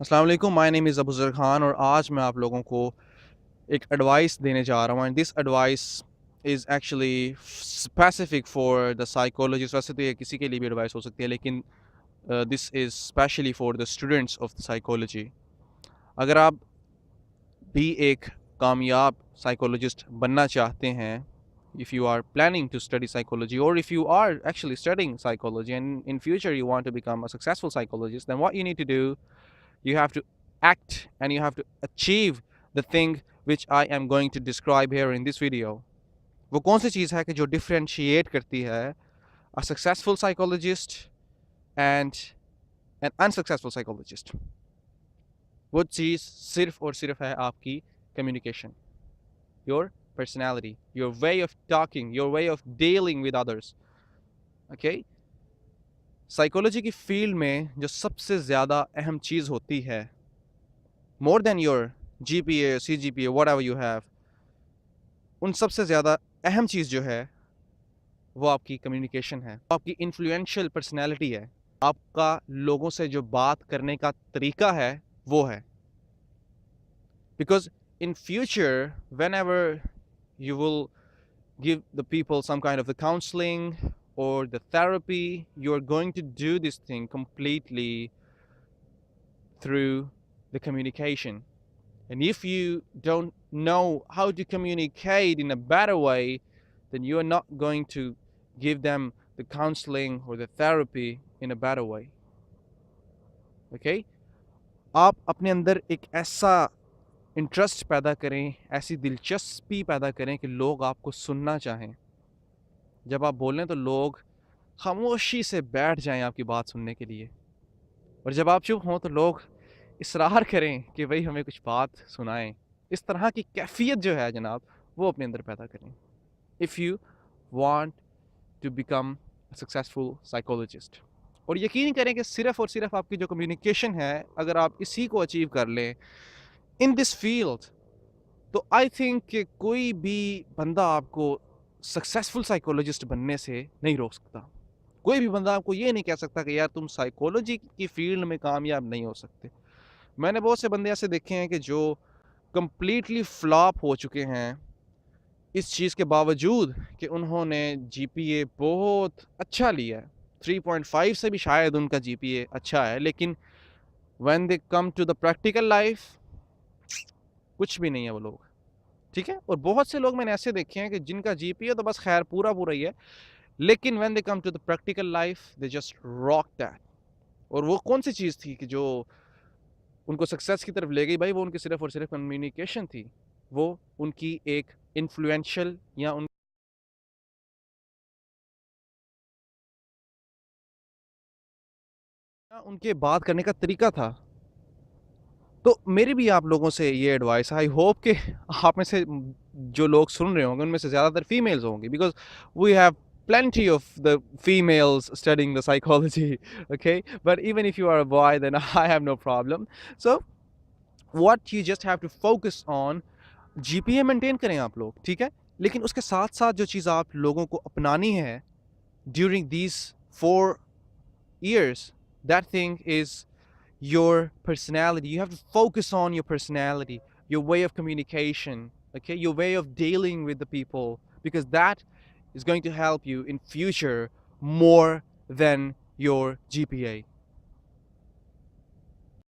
अस्सलाम वालेकुम, my name is Abuzar Khan और आज मैं आप लोगों को एक एडवाइस देने जा रहा हूँ and this advice is actually specific for the psychologist. वैसे तो ये किसी के लिए भी एडवाइस हो सकती है, लेकिन this is specially for the students of the psychology. अगर आप भी एक कामयाब साइकोलॉजिस्ट बनना चाहते हैं, if you are planning to study psychology, or if you are actually studying psychology and in future you want to become a successful psychologist, then what you need to do, you have to act and you have to achieve the thing which I am going to describe here in this video. वो कौन सी चीज़ है कि जो differentiate करती है a successful psychologist and an unsuccessful psychologist? वो चीज़ सिर्फ और सिर्फ है आपकी communication, your personality, your way of talking, your way of dealing with others. Okay? Psychology की फील्ड में जो सबसे ज़्यादा अहम चीज़ होती है, more than your GPA, CGPA, whatever you have, उन सबसे ज़्यादा अहम चीज़ जो है वो आपकी कम्युनिकेशन है, आपकी इन्फ्लुएंशियल पर्सनैलिटी है, आपका लोगों से जो बात करने का तरीका है वो है। Because in future when ever you will give the people some kind of the counseling or the therapy, you're going to do this thing completely through the communication. And if you don't know how to communicate in a better way, then you are not going to give them the counseling or the therapy in a better way. Okay? आप अपने अंदर एक ऐसा interest पैदा करें, ऐसी दिलचस्पी पैदा करें कि लोग आपको सुनना चाहें। जब आप बोलें तो लोग खामोशी से बैठ जाएं आपकी बात सुनने के लिए, और जब आप चुप हों तो लोग इसरार करें कि भाई हमें कुछ बात सुनाएं। इस तरह की कैफियत जो है जनाब, वो अपने अंदर पैदा करें if you want to become a successful psychologist. और यकीन करें कि सिर्फ और सिर्फ आपकी जो कम्युनिकेशन है, अगर आप इसी को अचीव कर लें इन दिस फील्ड, तो आई थिंक कि कोई भी बंदा आपको सक्सेसफुल साइकोलॉजिस्ट बनने से नहीं रोक सकता। कोई भी बंदा आपको ये नहीं कह सकता कि यार तुम साइकोलॉजी की फील्ड में कामयाब नहीं हो सकते। मैंने बहुत से बंदे ऐसे देखे हैं कि जो कंप्लीटली फ्लॉप हो चुके हैं, इस चीज़ के बावजूद कि उन्होंने जीपीए बहुत अच्छा लिया है, 3.5 से भी शायद उनका जीपीए अच्छा है, लेकिन when they come to the practical life, कुछ भी नहीं है वो लोग। ठीक है? और बहुत से लोग मैंने ऐसे देखे हैं कि जिनका जीपीए तो बस खैर पूरा पूरा ही है, लेकिन when they come to the practical life they just rock that. और वो कौन सी चीज़ थी कि जो उनको सक्सेस की तरफ ले गई? भाई वो उनकी सिर्फ और सिर्फ कम्युनिकेशन थी। वो उनकी एक इन्फ्लुएंशियल या उनके बात करने का तरीका था। तो मेरी भी आप लोगों से ये एडवाइस है, आई होप कि आप में से जो लोग सुन रहे होंगे उनमें से ज़्यादातर फीमेल्स होंगी, because we have plenty of the females studying the psychology. Okay, but even if you are a boy, then I have no problem. So what you just have to focus on, GPA maintain करें आप लोग, ठीक है, लेकिन उसके साथ साथ जो चीज़ आप लोगों को अपनानी है during these 4 years, that thing is your personality. You have to focus on your personality, your way of communication, okay, your way of dealing with the people, because that is going to help you in future more than your GPA.